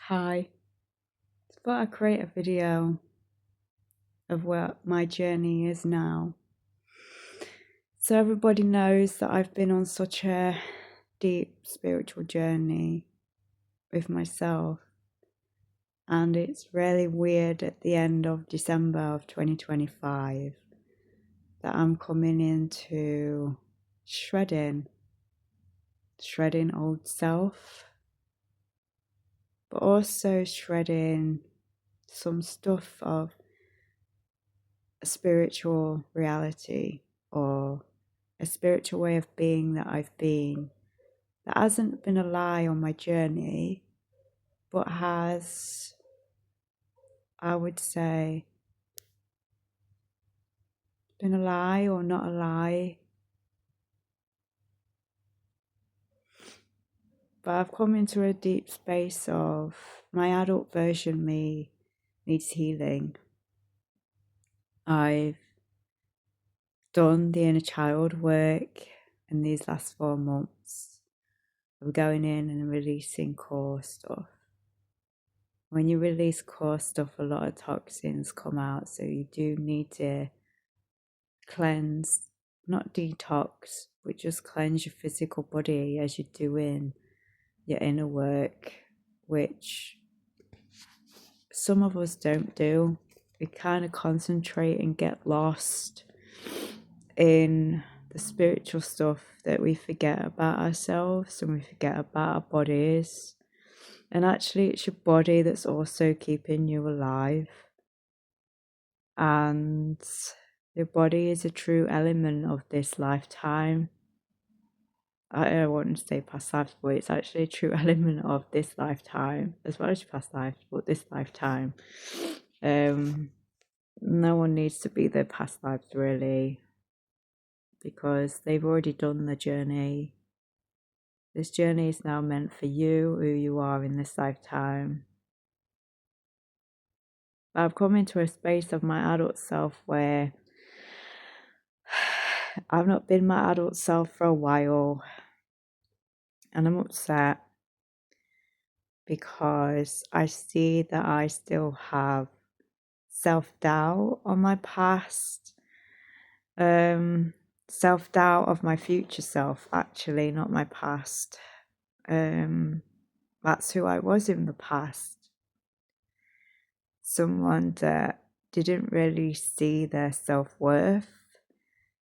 Hi, I thought I'd create a video of where my journey is now. So everybody knows that I've been on such a deep spiritual journey with myself. And it's really weird at the end of December of 2025 that I'm coming into shredding old self, but also shredding some stuff of a spiritual reality or a spiritual way of being that I've been that hasn't been a lie on my journey, but has, I would say, been a lie or not a lie. But I've come into a deep space of my adult version me needs healing. I've done the inner child work in these last 4 months of going in and releasing core stuff. When you release core stuff, a lot of toxins come out, so you do need to cleanse, not detox, but just cleanse your physical body as you're doing your inner work, which some of us don't do. We kind of concentrate and get lost in the spiritual stuff that we forget about ourselves and we forget about our bodies. And actually, it's your body that's also keeping you alive. And your body is a true element of this lifetime. I don't want to say past lives, but it's actually a true element of this lifetime, as well as your past lives, but this lifetime. No one needs to be their past lives, really, because they've already done the journey. This journey is now meant for you, who you are in this lifetime. I've come into a space of my adult self where I've not been my adult self for a while, and I'm upset because I see that I still have self-doubt on my past, self-doubt of my future self, actually, not my past. That's who I was in the past. Someone that didn't really see their self-worth.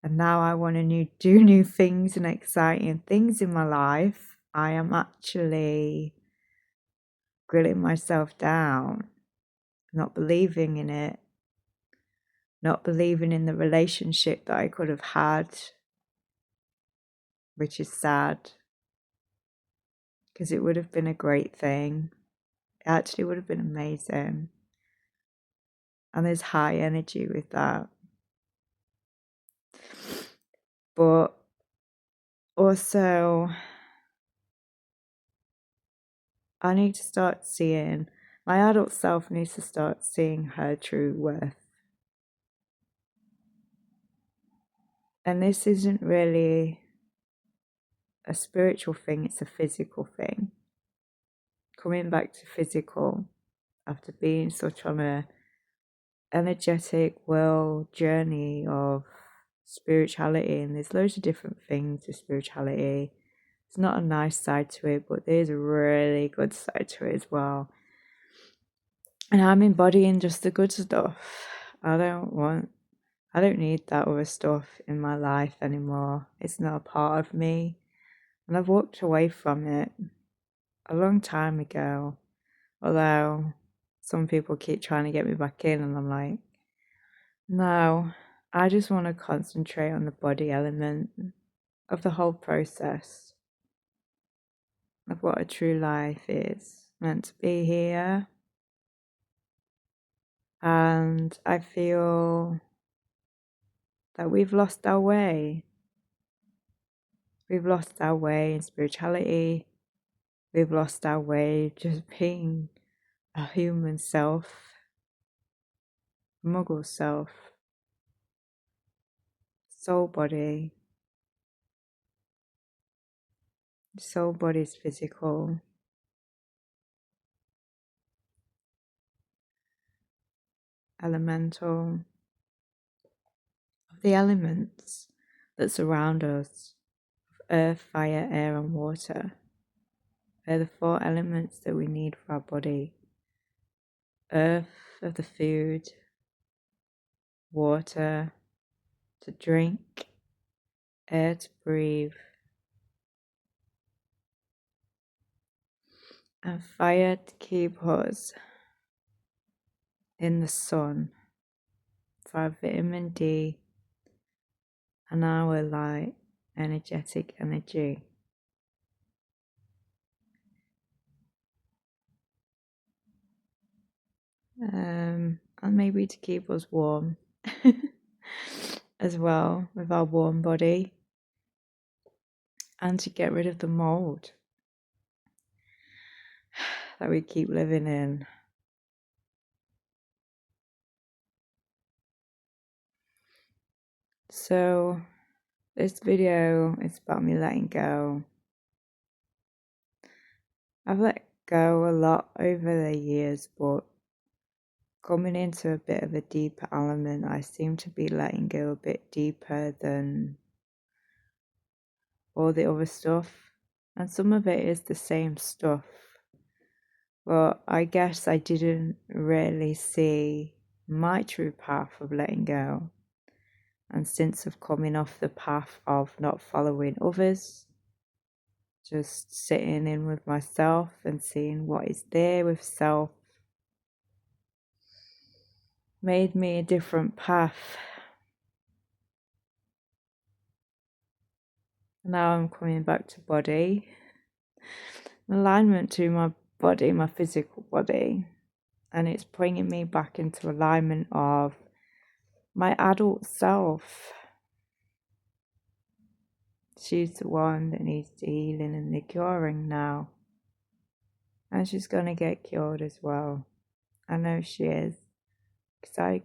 And now I want to do new things and exciting things in my life. I am actually grilling myself down, not believing in it, not believing in the relationship that I could have had, which is sad, because it would have been a great thing. It actually would have been amazing. And there's high energy with that. But also, I need to start seeing, my adult self needs to start seeing her true worth. And this isn't really a spiritual thing, it's a physical thing. Coming back to physical after being such on a energetic world journey of spirituality, and there's loads of different things to spirituality. It's not a nice side to it, but there's a really good side to it as well. And I'm embodying just the good stuff. I don't need that other stuff in my life anymore. It's not a part of me. And I've walked away from it a long time ago. Although some people keep trying to get me back in, and I'm like, no, I just want to concentrate on the body element of the whole process of what a true life is meant to be here. And I feel that we've lost our way. We've lost our way in spirituality. We've lost our way just being a human self, muggle self, soul body. Soul body is physical. elemental, of the elements that surround us, earth, fire, air and water. They're the 4 elements that we need for our body. Earth of the food, water to drink, air to breathe, and fire to keep us in the sun for our vitamin D and our light, energetic energy. And maybe to keep us warm as well with our warm body, and to get rid of the mold that we keep living in. So this video is about me letting go. I've let go a lot over the years, but coming into a bit of a deeper element, I seem to be letting go a bit deeper than all the other stuff. And some of it is the same stuff. But I guess I didn't really see my true path of letting go. And since I've coming off the path of not following others, just sitting in with myself and seeing what is there with self, made me a different path. Now I'm coming back to body, alignment to my body, my physical body, and it's bringing me back into alignment of my adult self. She's the one that needs the healing and the curing now, and she's going to get cured as well. I know she is, because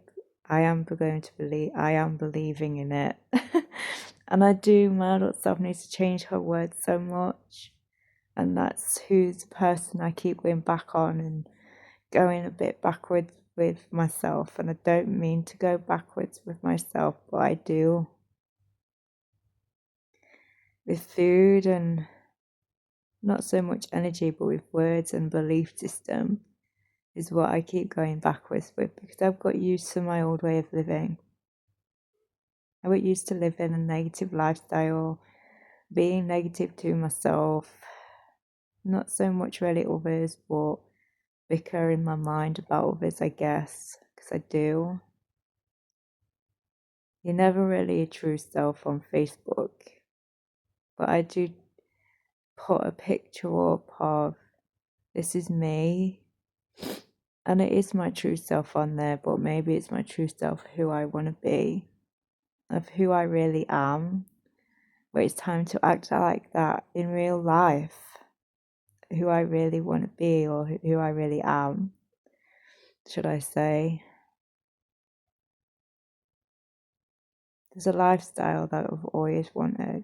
I am going to believe, I am believing in it. And I do, my adult self needs to change her words so much. And that's who's the person I keep going back on and going a bit backwards with myself. And I don't mean to go backwards with myself, but I do. With food and not so much energy, but with words and belief system is what I keep going backwards with, because I've got used to my old way of living. I got used to living a negative lifestyle, being negative to myself, not so much really others, but bicker in my mind about others, I guess, because I do. You're never really a true self on Facebook, but I do put a picture up of this is me, and it is my true self on there, but maybe it's my true self who I want to be, of who I really am. But it's time to act like that in real life, who I really want to be, or who I really am, should I say. There's a lifestyle that I've always wanted,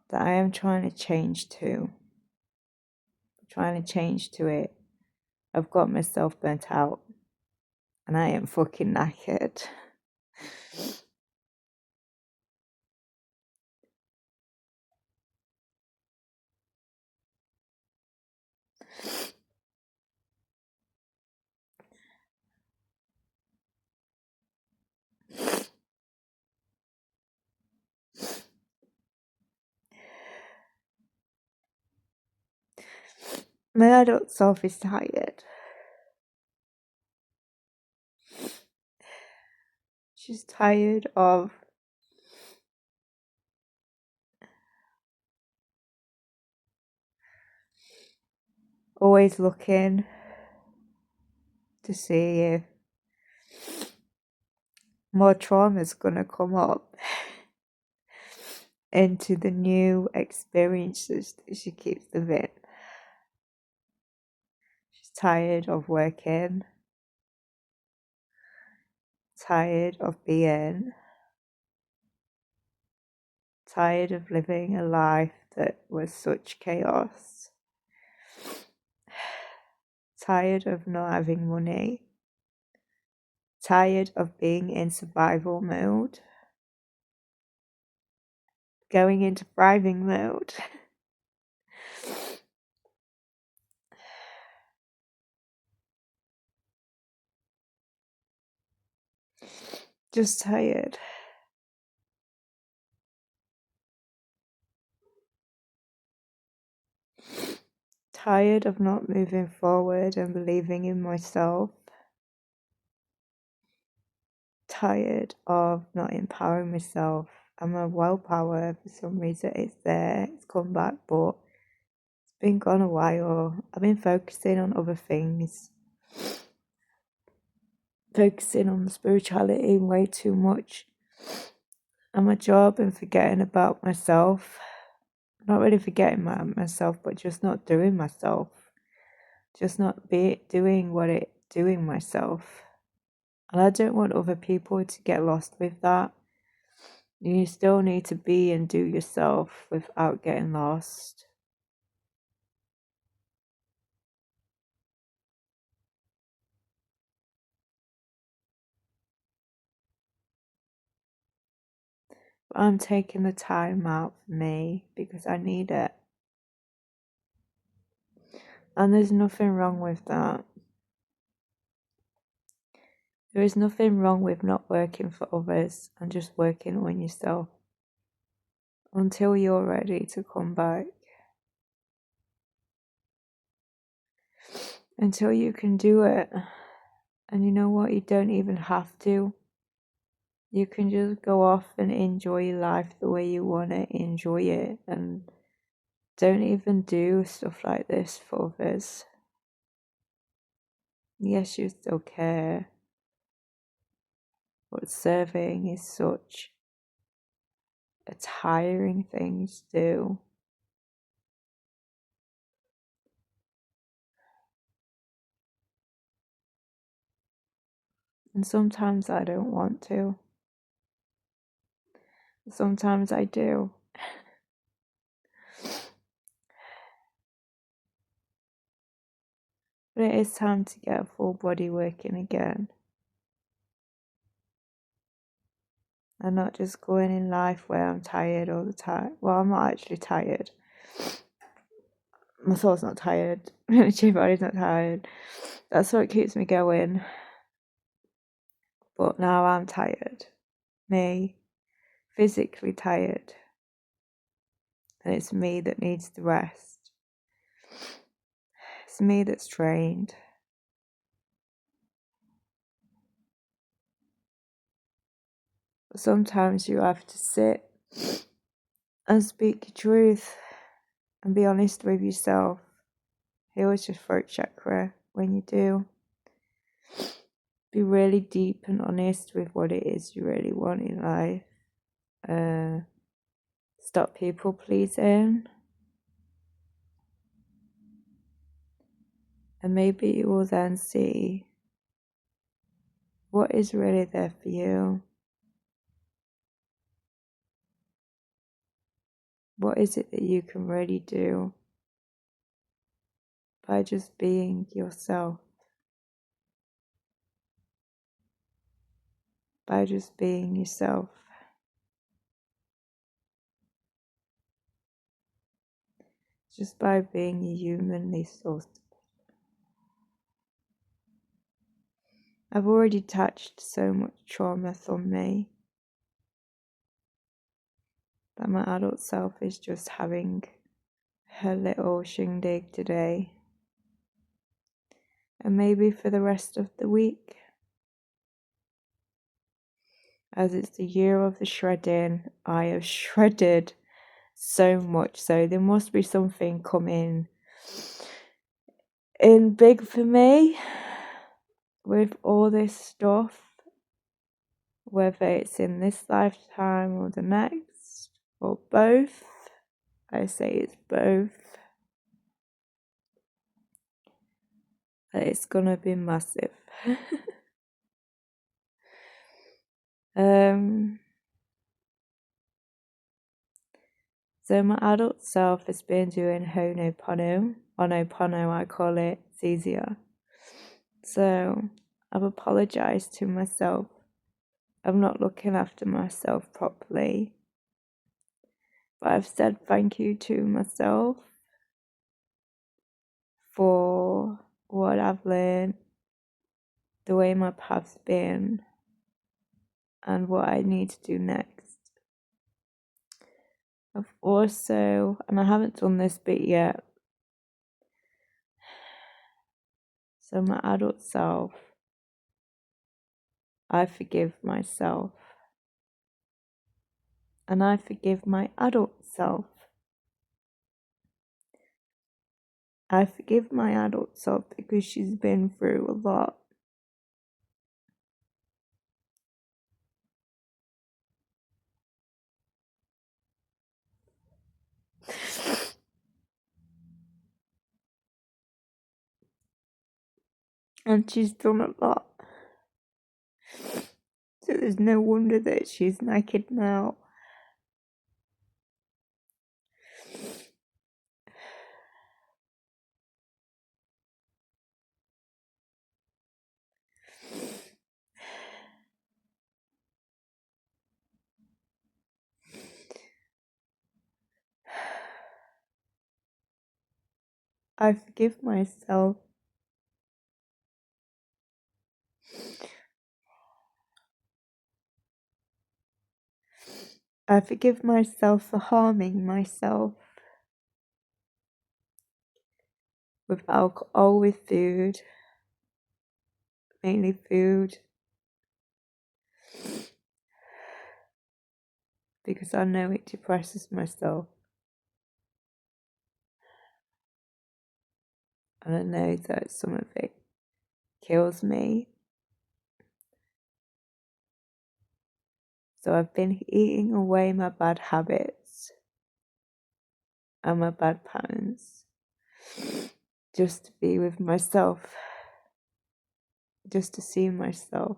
that I am trying to change to. It. I've got myself burnt out, and I am fucking knackered. My adult self is tired. She's tired of always looking to see if more trauma is going to come up into the new experiences that she keeps living. She's tired of working, tired of being, tired of living a life that was such chaos, tired of not having money, Tired of being in survival mode. Going into thriving mode. Just tired. Tired of not moving forward and believing in myself. Tired of not empowering myself. And my willpower, for some reason, it's there. It's come back, but it's been gone a while. I've been focusing on other things. Focusing on spirituality way too much. And my job, and forgetting about myself. Not really forgetting myself, but just not doing myself. Just not doing myself. And I don't want other people to get lost with that. You still need to be and do yourself without getting lost. But I'm taking the time out for me because I need it. And there's nothing wrong with that. There is nothing wrong with not working for others and just working on yourself until you're ready to come back. Until you can do it. And you know what? You don't even have to. You can just go off and enjoy your life the way you want to enjoy it. And don't even do stuff like this for others. Yes, you still care. But serving is such a tiring thing to do. And sometimes I don't want to. Sometimes I do. But it is time to get a full body working again. And not just going in life where I'm tired all the time. Well, I'm not actually tired. My soul's not tired. My body's not tired. That's what keeps me going. But now I'm tired. Me. Physically tired. And it's me that needs the rest. It's me that's drained. But sometimes you have to sit and speak your truth and be honest with yourself. Heals your throat chakra when you do. Be really deep and honest with what it is you really want in life. Stop people pleasing. And maybe you will then see what is really there for you. What is it that you can really do by just being yourself? By just being yourself. Just by being humanly sourced. I've already touched so much trauma from me that my adult self is just having her little shindig today. And maybe for the rest of the week. As it's the year of the shredding, I have shredded so much. So there must be something coming in big for me with all this stuff. Whether it's in this lifetime or the next, or both. I say it's both. It's gonna be massive. So my adult self has been doing honoounopono. Honoounopono, I call it. It's easier. So I've apologised to myself. I'm not looking after myself properly. But I've said thank you to myself for what I've learned, the way my path's been, and what I need to do next. I've also, and I haven't done this bit yet, so my adult self, I forgive myself. And I forgive my adult self. I forgive my adult self because she's been through a lot. And she's done a lot. So there's no wonder that she's naked now. I forgive myself. I forgive myself for harming myself with alcohol, with food, mainly food, because I know it depresses myself. And I know that some of it kills me. So I've been eating away my bad habits and my bad patterns just to be with myself, just to see myself.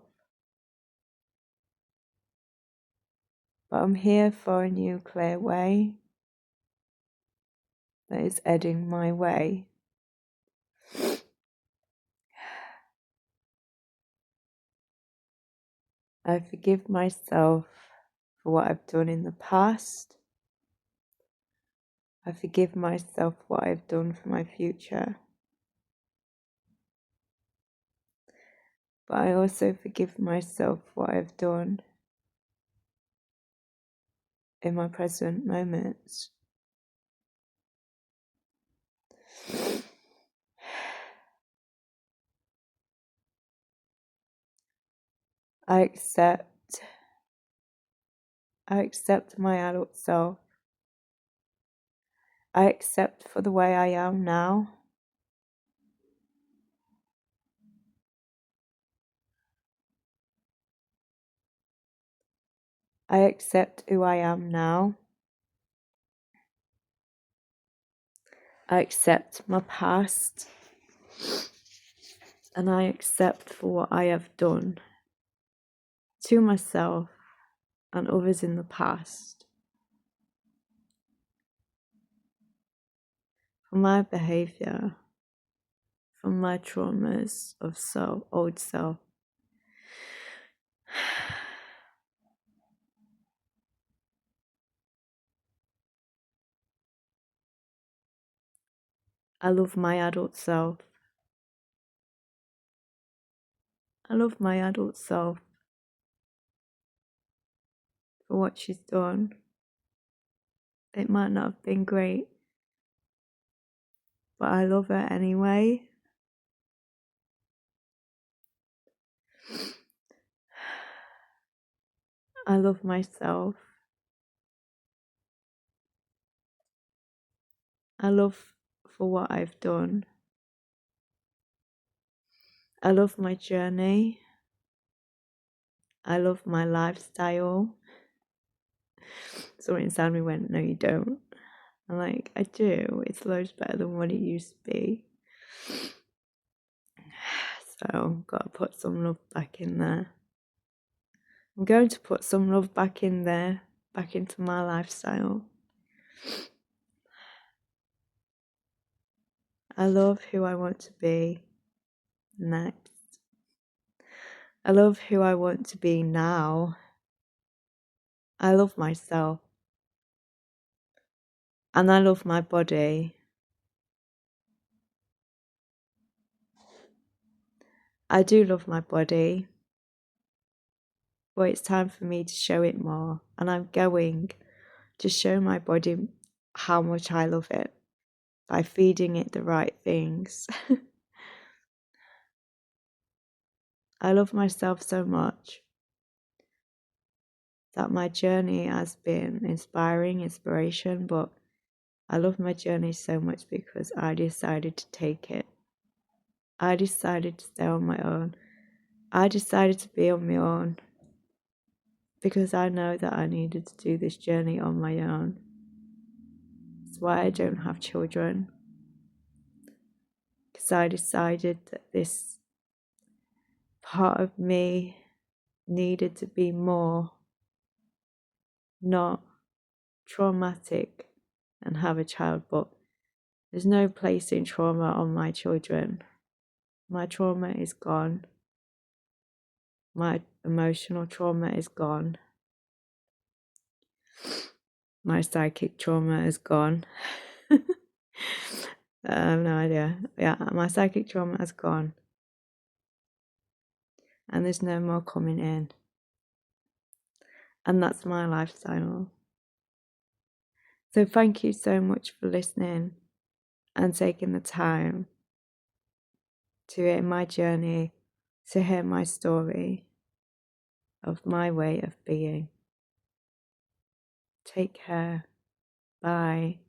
But I'm here for a new clear way that is heading my way. I forgive myself for what I've done in the past. I forgive myself for what I've done for my future. But I also forgive myself for what I've done in my present moments. I accept my adult self. I accept for the way I am now. I accept who I am now. I accept my past. And I accept for what I have done to myself and others in the past. For my behaviour, for my traumas of old self. I love my adult self. I love my adult self for what she's done. It might not have been great, but I love her anyway. I love myself. I love for what I've done. I love my journey. I love my lifestyle. Someone inside me went, no you don't. I'm like, I do. It's loads better than what it used to be. So, gotta put some love back in there. I'm going to put some love back in there, back into my lifestyle. I love who I want to be next. I love who I want to be now. I love myself. And I love my body. I do love my body. But it's time for me to show it more. And I'm going to show my body how much I love it by feeding it the right things. I love myself so much that my journey has been inspiration, but I love my journey so much because I decided to take it. I decided to stay on my own. I decided to be on my own because I know that I needed to do this journey on my own. That's why I don't have children. Because I decided that this part of me needed to be more not traumatic and have a child, but there's no placing trauma on my children. My trauma is gone. My emotional trauma is gone. My psychic trauma is gone. I have no idea. Yeah, my psychic trauma is gone. And there's no more coming in. And that's my lifestyle. So thank you so much for listening and taking the time to hear my journey, to hear my story of my way of being. Take care. Bye.